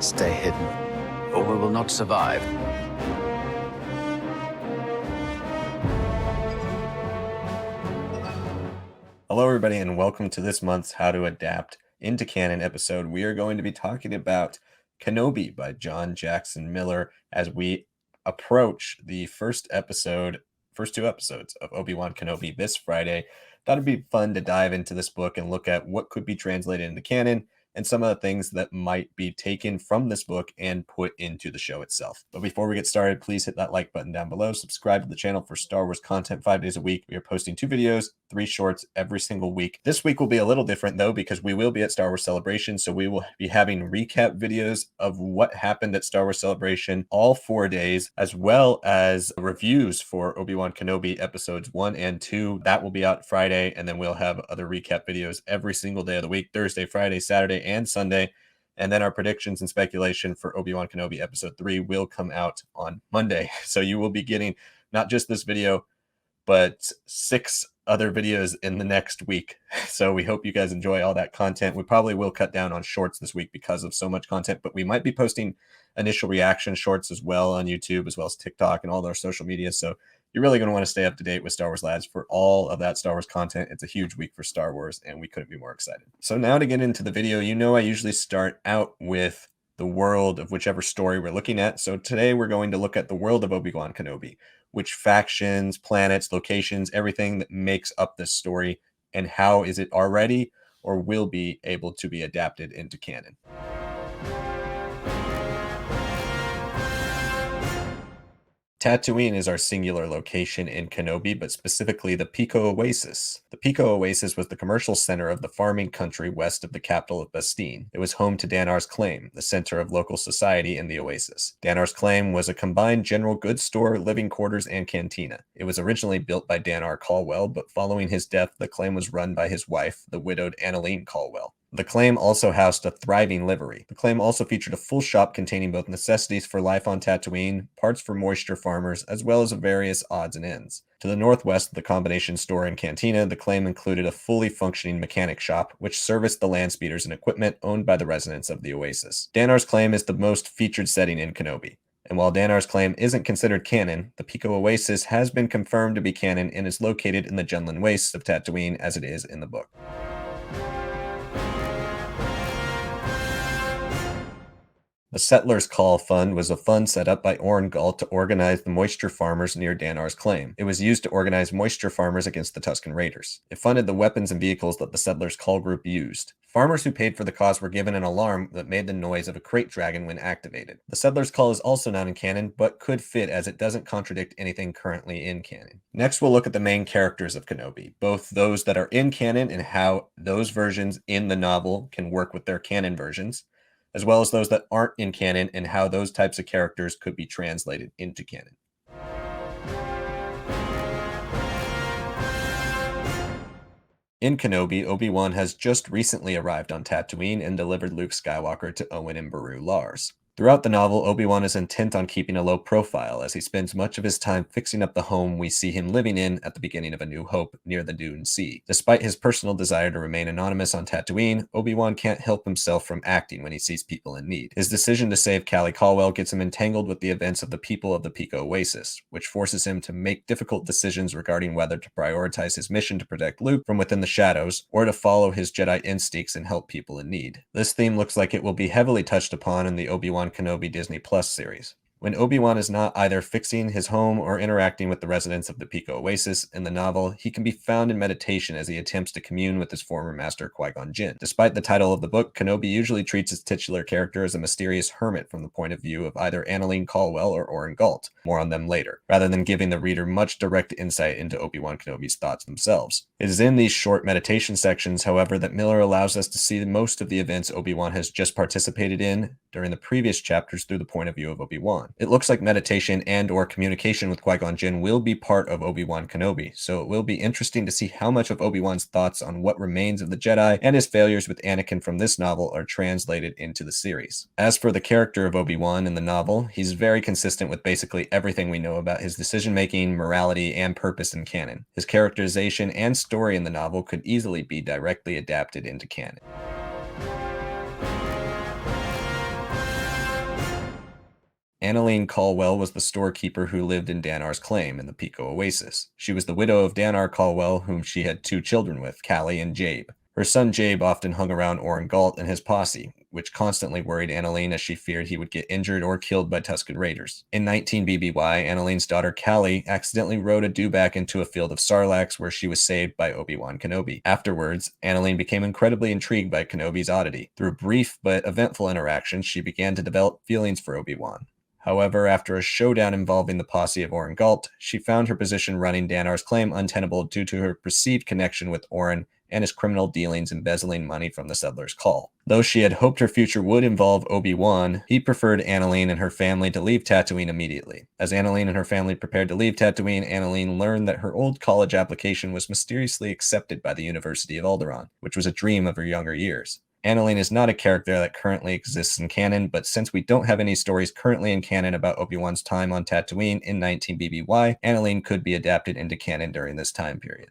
Stay hidden, or we will not survive. Hello, everybody, and welcome to this month's How to Adapt into Canon episode. We are going to be talking about Kenobi by John Jackson Miller as we approach the first two episodes of Obi-Wan Kenobi this Friday. Thought it'd be fun to dive into this book and look at what could be translated into canon and some of the things that might be taken from this book and put into the show itself. But before we get started, please hit that like button down below. Subscribe to the channel for Star Wars content 5 days a week. We are posting 2 videos, 3 shorts every single week. This week will be a little different though, because we will be at Star Wars Celebration. So we will be having recap videos of what happened at Star Wars Celebration all 4 days, as well as reviews for Obi-Wan Kenobi episodes 1 and 2. That will be out Friday. And then we'll have other recap videos every single day of the week, Thursday, Friday, Saturday, and Sunday. And then our predictions and speculation for Obi-Wan Kenobi episode 3 will come out on Monday. So you will be getting not just this video, but 6 other videos in the next week. So we hope you guys enjoy all that content. We probably will cut down on shorts this week because of so much content, but we might be posting initial reaction shorts as well on YouTube, as well as TikTok and all our social media. So you're really going to want to stay up to date with Star Wars Lads for all of that Star Wars content. It's a huge week for Star Wars, and we couldn't be more excited. So now to get into the video, I usually start out with the world of whichever story we're looking at. So today we're going to look at the world of Obi-Wan Kenobi, which factions, planets, locations, everything that makes up this story, and how is it already or will be able to be adapted into canon. Tatooine is our singular location in Kenobi, but specifically the Pico Oasis. The Pico Oasis was the commercial center of the farming country west of the capital of Bastine. It was home to Danar's Claim, the center of local society in the Oasis. Danar's Claim was a combined general goods store, living quarters, and cantina. It was originally built by Danar Caldwell, but following his death, the claim was run by his wife, the widowed Annalene Caldwell. The claim also housed a thriving livery. The claim also featured a full shop containing both necessities for life on Tatooine, parts for moisture farmers, as well as various odds and ends. To the northwest of the combination store and cantina, the claim included a fully functioning mechanic shop, which serviced the land speeders and equipment owned by the residents of the Oasis. Danar's Claim is the most featured setting in Kenobi. And while Danar's Claim isn't considered canon, the Pico Oasis has been confirmed to be canon and is located in the Jundland Wastes of Tatooine as it is in the book. The Settlers' Call Fund was a fund set up by Orrin Galt to organize the moisture farmers near Danar's Claim. It was used to organize moisture farmers against the Tusken Raiders. It funded the weapons and vehicles that the Settlers' Call group used. Farmers who paid for the cause were given an alarm that made the noise of a crate dragon when activated. The Settlers' Call is also not in canon, but could fit as it doesn't contradict anything currently in canon. Next, we'll look at the main characters of Kenobi, both those that are in canon and how those versions in the novel can work with their canon versions, as well as those that aren't in canon and how those types of characters could be translated into canon. In Kenobi, Obi-Wan has just recently arrived on Tatooine and delivered Luke Skywalker to Owen and Beru Lars. Throughout the novel, Obi-Wan is intent on keeping a low profile as he spends much of his time fixing up the home we see him living in at the beginning of A New Hope near the Dune Sea. Despite his personal desire to remain anonymous on Tatooine, Obi-Wan can't help himself from acting when he sees people in need. His decision to save Callie Caldwell gets him entangled with the events of the people of the Pico Oasis, which forces him to make difficult decisions regarding whether to prioritize his mission to protect Luke from within the shadows or to follow his Jedi instincts and help people in need. This theme looks like it will be heavily touched upon in the Obi-Wan Kenobi Disney Plus series. When Obi-Wan is not either fixing his home or interacting with the residents of the Pico Oasis in the novel, he can be found in meditation as he attempts to commune with his former master Qui-Gon Jinn. Despite the title of the book, Kenobi usually treats its titular character as a mysterious hermit from the point of view of either Annalene Caldwell or Orrin Galt, more on them later, rather than giving the reader much direct insight into Obi-Wan Kenobi's thoughts themselves. It is in these short meditation sections, however, that Miller allows us to see most of the events Obi-Wan has just participated in during the previous chapters through the point of view of Obi-Wan. It looks like meditation and or communication with Qui-Gon Jinn will be part of Obi-Wan Kenobi, so it will be interesting to see how much of Obi-Wan's thoughts on what remains of the Jedi and his failures with Anakin from this novel are translated into the series. As for the character of Obi-Wan in the novel, he's very consistent with basically everything we know about his decision-making, morality, and purpose in canon. His characterization and story in the novel could easily be directly adapted into canon. Annalene Caldwell was the storekeeper who lived in Danar's claim in the Pico Oasis. She was the widow of Danar Caldwell, whom she had 2 children with, Callie and Jabe. Her son Jabe often hung around Oren Galt and his posse, which constantly worried Annalene as she feared he would get injured or killed by Tusken Raiders. In 19 BBY, Annalene's daughter Callie accidentally rode a dewback into a field of sarlacc where she was saved by Obi-Wan Kenobi. Afterwards, Annalene became incredibly intrigued by Kenobi's oddity. Through brief but eventful interactions, she began to develop feelings for Obi-Wan. However, after a showdown involving the posse of Oren Galt, she found her position running Danar's claim untenable due to her perceived connection with Oren and his criminal dealings embezzling money from the Settler's Call. Though she had hoped her future would involve Obi-Wan, he preferred Annalene and her family to leave Tatooine immediately. As Annalene and her family prepared to leave Tatooine, Annalene learned that her old college application was mysteriously accepted by the University of Alderaan, which was a dream of her younger years. Annalene is not a character that currently exists in canon, but since we don't have any stories currently in canon about Obi-Wan's time on Tatooine in 19 BBY, Annalene could be adapted into canon during this time period.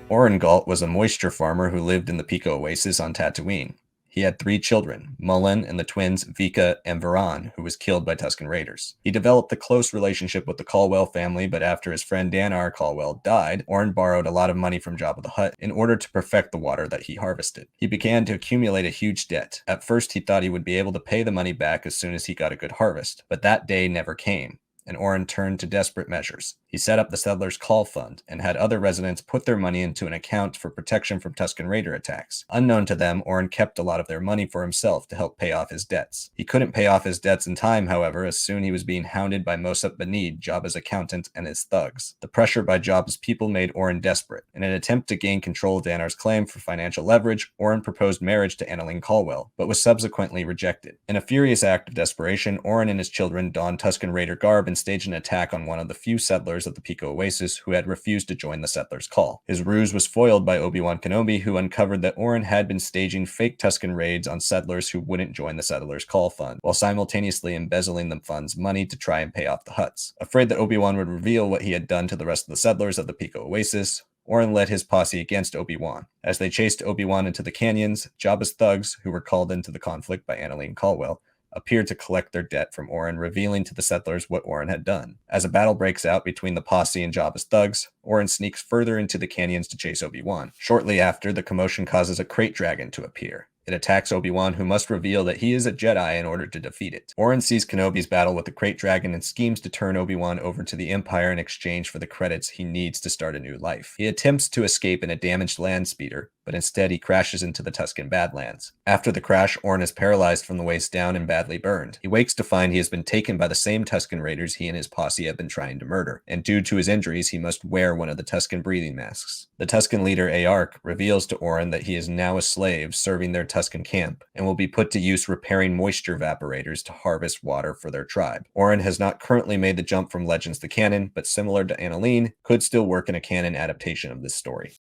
Oren Galt was a moisture farmer who lived in the Pico Oasis on Tatooine. He had 3 children, Mullen and the twins Vika and Varan, who was killed by Tusken Raiders. He developed a close relationship with the Caldwell family, but after his friend Danar Caldwell died, Oren borrowed a lot of money from Jabba the Hutt in order to perfect the water that he harvested. He began to accumulate a huge debt. At first, he thought he would be able to pay the money back as soon as he got a good harvest, but that day never came, and Oren turned to desperate measures. He set up the Settlers' Call Fund and had other residents put their money into an account for protection from Tusken Raider attacks. Unknown to them, Oren kept a lot of their money for himself to help pay off his debts. He couldn't pay off his debts in time, however, as soon he was being hounded by Mosop Benid, Jabba's accountant, and his thugs. The pressure by Jabba's people made Oren desperate. In an attempt to gain control of Danar's claim for financial leverage, Oren proposed marriage to Annalene Caldwell, but was subsequently rejected. In a furious act of desperation, Oren and his children donned Tusken Raider garb and staged an attack on one of the few settlers of the Pico Oasis who had refused to join the Settlers' Call. His ruse was foiled by Obi-Wan Kenobi, who uncovered that Oren had been staging fake Tusken raids on settlers who wouldn't join the Settlers' Call Fund, while simultaneously embezzling the fund's money to try and pay off the Hutts. Afraid that Obi-Wan would reveal what he had done to the rest of the settlers of the Pico Oasis, Oren led his posse against Obi-Wan. As they chased Obi-Wan into the canyons, Jabba's thugs, who were called into the conflict by Annalene Caldwell, appeared to collect their debt from Oren, revealing to the settlers what Oren had done. As a battle breaks out between the posse and Jabba's thugs, Oren sneaks further into the canyons to chase Obi-Wan. Shortly after, the commotion causes a crate dragon to appear. It attacks Obi-Wan, who must reveal that he is a Jedi in order to defeat it. Oren sees Kenobi's battle with the Krayt Dragon and schemes to turn Obi-Wan over to the Empire in exchange for the credits he needs to start a new life. He attempts to escape in a damaged land speeder, but instead he crashes into the Tusken Badlands. After the crash, Oren is paralyzed from the waist down and badly burned. He wakes to find he has been taken by the same Tusken Raiders he and his posse have been trying to murder, and due to his injuries, he must wear one of the Tusken breathing masks. The Tusken leader, Aark, reveals to Oren that he is now a slave serving their Tusken camp, and will be put to use repairing moisture evaporators to harvest water for their tribe. Oren has not currently made the jump from Legends to canon, but similar to Annalene, could still work in a canon adaptation of this story.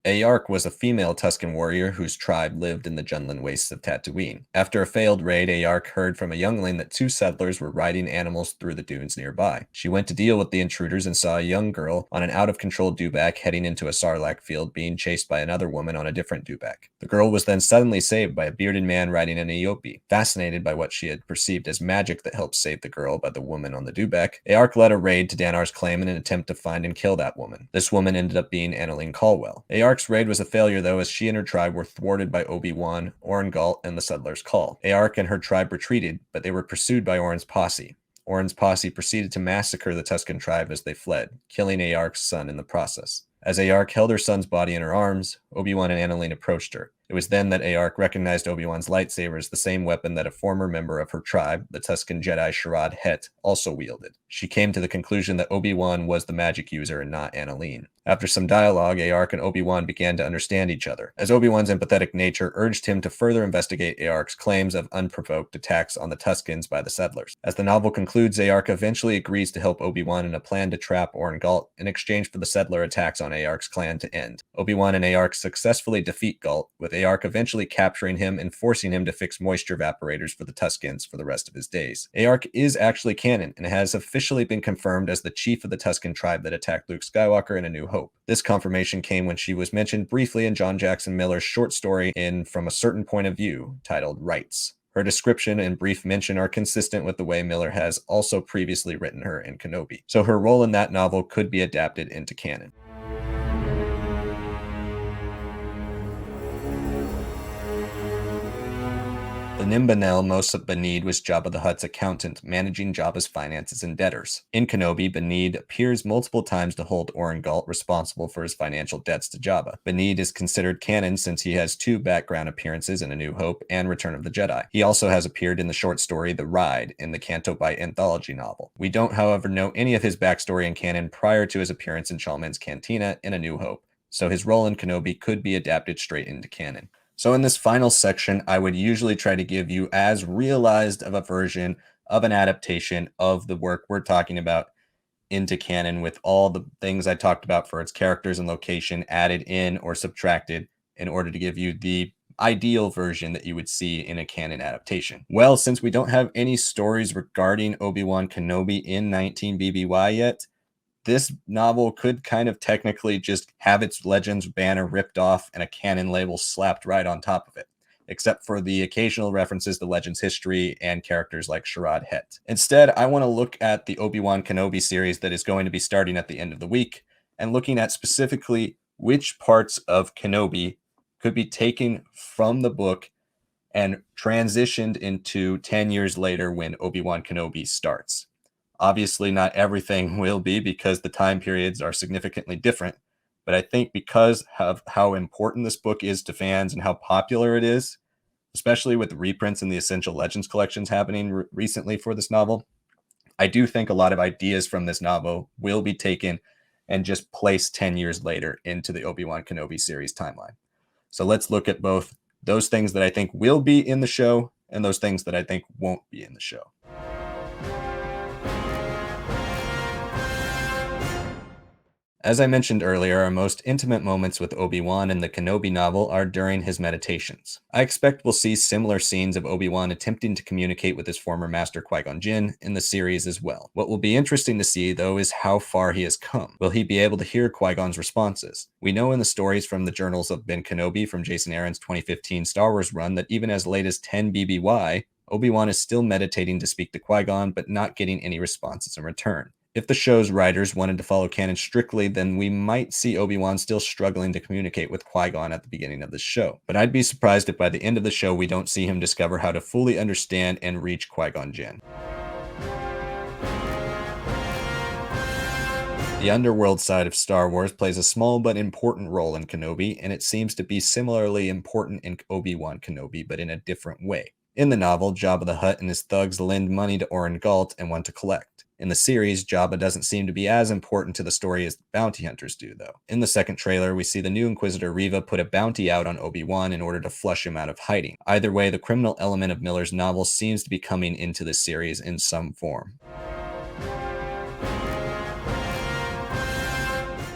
Aark was a female Tusken warrior whose tribe lived in the Jundland wastes of Tatooine. After a failed raid, Aark heard from a youngling that 2 settlers were riding animals through the dunes nearby. She went to deal with the intruders and saw a young girl on an out-of-control dewback heading into a sarlacc field being chased by another woman on a different dewback. The girl was then suddenly saved by a bearded man riding an Eope. Fascinated by what she had perceived as magic that helped save the girl by the woman on the dewback, Aark led a raid to Danar's claim in an attempt to find and kill that woman. This woman ended up being Annalene Caldwell. Aark's raid was a failure, though, as she and her tribe were thwarted by Obi-Wan, Oren Galt, and the Settlers' Call. Aark and her tribe retreated, but they were pursued by Oren's posse. Oren's posse proceeded to massacre the Tusken tribe as they fled, killing Aark's son in the process. As Aark held her son's body in her arms, Obi-Wan and Annalene approached her. It was then that Aark recognized Obi-Wan's lightsaber as the same weapon that a former member of her tribe, the Tusken Jedi Sharad Het, also wielded. She came to the conclusion that Obi-Wan was the magic user and not Annalene. After some dialogue, Aark and Obi-Wan began to understand each other, as Obi-Wan's empathetic nature urged him to further investigate Aark's claims of unprovoked attacks on the Tuskens by the settlers. As the novel concludes, Aark eventually agrees to help Obi-Wan in a plan to trap Oren Galt in exchange for the settler attacks on Aark's clan to end. Obi-Wan and Aark successfully defeat Galt, with Aark eventually capturing him and forcing him to fix moisture evaporators for the Tuskens for the rest of his days. Aark is actually canon and has officially been confirmed as the chief of the Tusken tribe that attacked Luke Skywalker in A New Hope. This confirmation came when she was mentioned briefly in John Jackson Miller's short story in From a Certain Point of View, titled Rights. Her description and brief mention are consistent with the way Miller has also previously written her in Kenobi, so her role in that novel could be adapted into canon. The Nimbanel Mosa Benid was Jabba the Hutt's accountant, managing Jabba's finances and debtors. In Kenobi, Benid appears multiple times to hold Oren Galt responsible for his financial debts to Jabba. Benid is considered canon since he has 2 background appearances in A New Hope and Return of the Jedi. He also has appeared in the short story The Ride in the Canto Bight anthology novel. We don't, however, know any of his backstory in canon prior to his appearance in Chalmun's Cantina in A New Hope, so his role in Kenobi could be adapted straight into canon. So in this final section, I would usually try to give you as realized of a version of an adaptation of the work we're talking about into canon, with all the things I talked about for its characters and location added in or subtracted in order to give you the ideal version that you would see in a canon adaptation. Well, since we don't have any stories regarding Obi-Wan Kenobi in 19 BBY yet, this novel could kind of technically just have its Legends banner ripped off and a canon label slapped right on top of it, except for the occasional references to Legends history and characters like Sharad Het. Instead, I want to look at the Obi-Wan Kenobi series that is going to be starting at the end of the week, and looking at specifically which parts of Kenobi could be taken from the book and transitioned into 10 years later when Obi-Wan Kenobi starts. Obviously, not everything will be, because the time periods are significantly different. But I think because of how important this book is to fans and how popular it is, especially with the reprints and the Essential Legends collections happening recently for this novel, I do think a lot of ideas from this novel will be taken and just placed 10 years later into the Obi-Wan Kenobi series timeline. So let's look at both those things that I think will be in the show and those things that I think won't be in the show. As I mentioned earlier, our most intimate moments with Obi-Wan in the Kenobi novel are during his meditations. I expect we'll see similar scenes of Obi-Wan attempting to communicate with his former master Qui-Gon Jinn in the series as well. What will be interesting to see, though, is how far he has come. Will he be able to hear Qui-Gon's responses? We know in the stories from the Journals of Ben Kenobi from Jason Aaron's 2015 Star Wars run that even as late as 10 BBY, Obi-Wan is still meditating to speak to Qui-Gon, but not getting any responses in return. If the show's writers wanted to follow canon strictly, then we might see Obi-Wan still struggling to communicate with Qui-Gon at the beginning of the show. But I'd be surprised if by the end of the show we don't see him discover how to fully understand and reach Qui-Gon Jinn. The underworld side of Star Wars plays a small but important role in Kenobi, and it seems to be similarly important in Obi-Wan Kenobi, but in a different way. In the novel, Jabba the Hutt and his thugs lend money to Oren Galt and want to collect. In the series, Jabba doesn't seem to be as important to the story as the bounty hunters do, though. In the second trailer, we see the new Inquisitor Reva put a bounty out on Obi-Wan in order to flush him out of hiding. Either way, the criminal element of Miller's novel seems to be coming into this series in some form.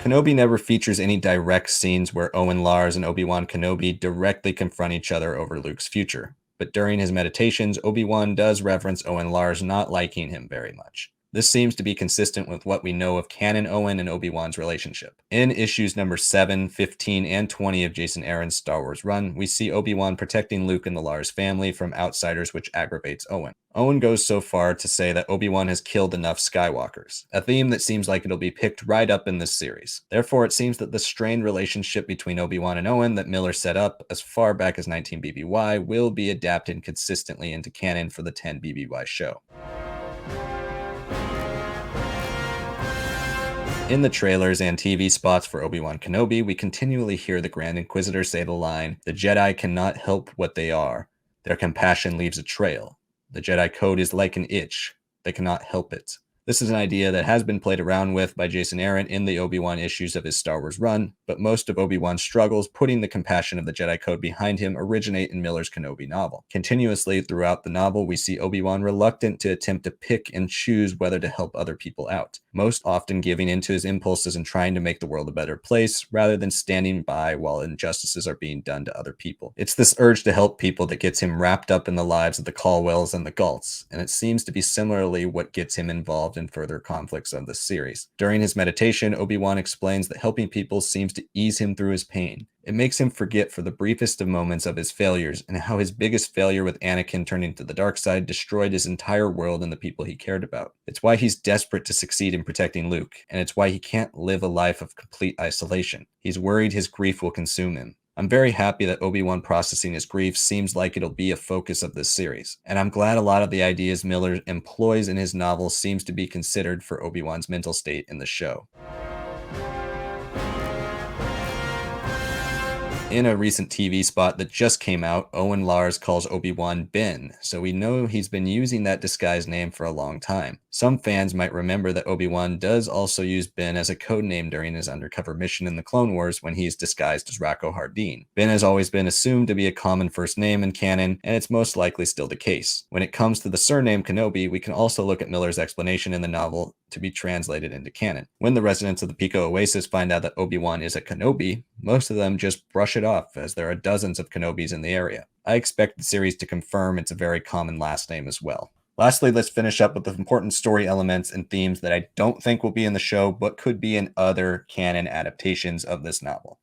Kenobi never features any direct scenes where Owen Lars and Obi-Wan Kenobi directly confront each other over Luke's future. But during his meditations, Obi-Wan does reference Owen Lars not liking him very much. This seems to be consistent with what we know of canon Owen and Obi-Wan's relationship. In issues number 7, 15, and 20 of Jason Aaron's Star Wars run, we see Obi-Wan protecting Luke and the Lars family from outsiders, which aggravates Owen. Owen goes so far to say that Obi-Wan has killed enough Skywalkers, a theme that seems like it'll be picked right up in this series. Therefore, it seems that the strained relationship between Obi-Wan and Owen that Miller set up as far back as 19 BBY will be adapted consistently into canon for the 10 BBY show. In the trailers and TV spots for Obi-Wan Kenobi, we continually hear the Grand Inquisitor say the line, "The Jedi cannot help what they are. Their compassion leaves a trail. The Jedi code is like an itch. They cannot help it. This is an idea that has been played around with by Jason Aaron in the Obi-Wan issues of his Star Wars run, but most of Obi-Wan's struggles putting the compassion of the Jedi Code behind him originate in Miller's Kenobi novel. Continuously throughout the novel, we see Obi-Wan reluctant to attempt to pick and choose whether to help other people out, most often giving in to his impulses and trying to make the world a better place, rather than standing by while injustices are being done to other people. It's this urge to help people that gets him wrapped up in the lives of the Caldwells and the Galts, and it seems to be similarly what gets him involved in further conflicts of the series. During his meditation, Obi-Wan explains that helping people seems to ease him through his pain. It makes him forget for the briefest of moments of his failures and how his biggest failure with Anakin turning to the dark side destroyed his entire world and the people he cared about. It's why he's desperate to succeed in protecting Luke, and it's why he can't live a life of complete isolation. He's worried his grief will consume him. I'm very happy that Obi-Wan processing his grief seems like it'll be a focus of this series, and I'm glad a lot of the ideas Miller employs in his novel seems to be considered for Obi-Wan's mental state in the show. In a recent TV spot that just came out, Owen Lars calls Obi-Wan Ben, so we know he's been using that disguised name for a long time. Some fans might remember that Obi-Wan does also use Ben as a codename during his undercover mission in the Clone Wars when he's disguised as Rako Hardeen. Ben has always been assumed to be a common first name in canon, and it's most likely still the case. When it comes to the surname Kenobi, we can also look at Miller's explanation in the novel to be translated into canon. When the residents of the Pico Oasis find out that Obi-Wan is a Kenobi, most of them just brush it off, as there are dozens of Kenobis in the area. I expect the series to confirm it's a very common last name as well. Lastly, let's finish up with the important story elements and themes that I don't think will be in the show, but could be in other canon adaptations of this novel.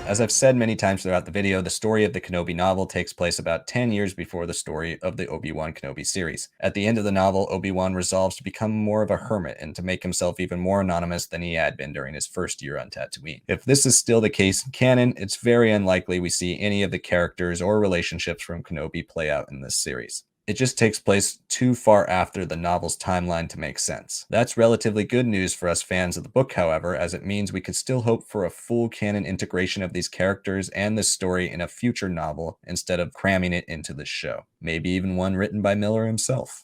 As I've said many times throughout the video, the story of the Kenobi novel takes place about 10 years before the story of the Obi-Wan Kenobi series. At the end of the novel, Obi-Wan resolves to become more of a hermit and to make himself even more anonymous than he had been during his first year on Tatooine. If this is still the case in canon, it's very unlikely we see any of the characters or relationships from Kenobi play out in this series. It just takes place too far after the novel's timeline to make sense. That's relatively good news for us fans of the book, however, as it means we could still hope for a full canon integration of these characters and this story in a future novel instead of cramming it into this show. Maybe even one written by Miller himself.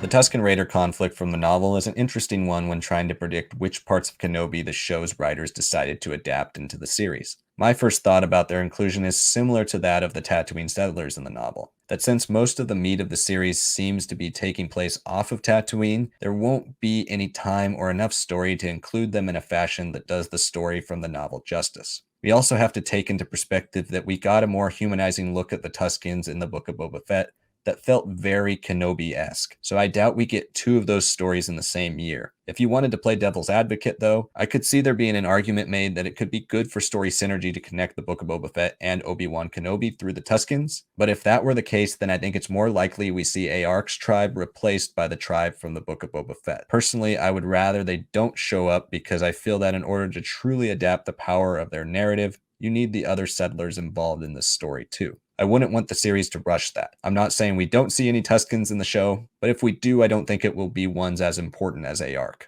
The Tusken Raider conflict from the novel is an interesting one when trying to predict which parts of Kenobi the show's writers decided to adapt into the series. My first thought about their inclusion is similar to that of the Tatooine settlers in the novel, that since most of the meat of the series seems to be taking place off of Tatooine, there won't be any time or enough story to include them in a fashion that does the story from the novel justice. We also have to take into perspective that we got a more humanizing look at the Tuskens in the Book of Boba Fett that felt very Kenobi-esque, so I doubt we get two of those stories in the same year. If you wanted to play devil's advocate, though, I could see there being an argument made that it could be good for story synergy to connect the Book of Boba Fett and Obi-Wan Kenobi through the Tuskens, but if that were the case, then I think it's more likely we see Aark's tribe replaced by the tribe from the Book of Boba Fett. Personally, I would rather they don't show up because I feel that in order to truly adapt the power of their narrative, you need the other settlers involved in this story too. I wouldn't want the series to rush that. I'm not saying we don't see any Tuskens in the show, but if we do, I don't think it will be ones as important as Aark.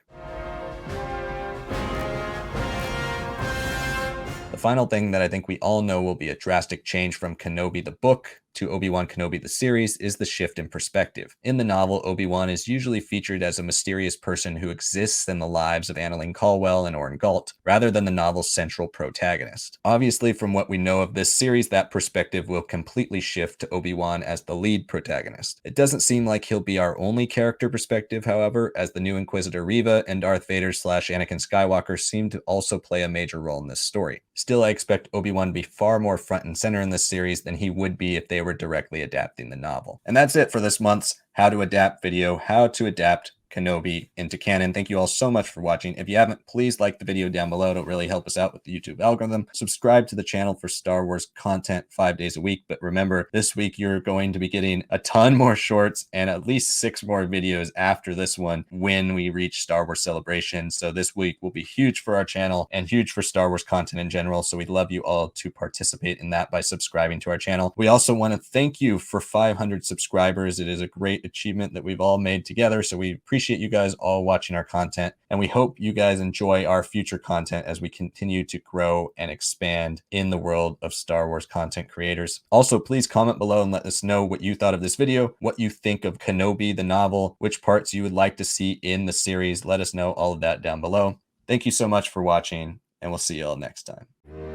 The final thing that I think we all know will be a drastic change from Kenobi the book to Obi-Wan Kenobi the series is the shift in perspective. In the novel, Obi-Wan is usually featured as a mysterious person who exists in the lives of Annalyn Caldwell and Orn Galt, rather than the novel's central protagonist. Obviously, from what we know of this series, that perspective will completely shift to Obi-Wan as the lead protagonist. It doesn't seem like he'll be our only character perspective, however, as the new Inquisitor Reva and Darth Vader / Anakin Skywalker seem to also play a major role in this story. Still, I expect Obi-Wan to be far more front and center in this series than he would be if they were directly adapting the novel. And that's it for this month's How to Adapt video, how to adapt Kenobi into canon. Thank you all so much for watching. If you haven't, please like the video down below. It'll really help us out with the YouTube algorithm. Subscribe to the channel for Star Wars content 5 days a week. But remember, this week you're going to be getting a ton more shorts and at least 6 more videos after this one when we reach Star Wars Celebration. So this week will be huge for our channel and huge for Star Wars content in general. So we'd love you all to participate in that by subscribing to our channel. We also want to thank you for 500 subscribers. It is a great achievement that we've all made together. So we appreciate appreciate you guys all watching our content, and we hope you guys enjoy our future content as we continue to grow and expand in the world of Star Wars content creators. Also, please comment below and let us know what you thought of this video, what you think of Kenobi, the novel, which parts you would like to see in the series. Let us know all of that down below. Thank you so much for watching, and we'll see you all next time.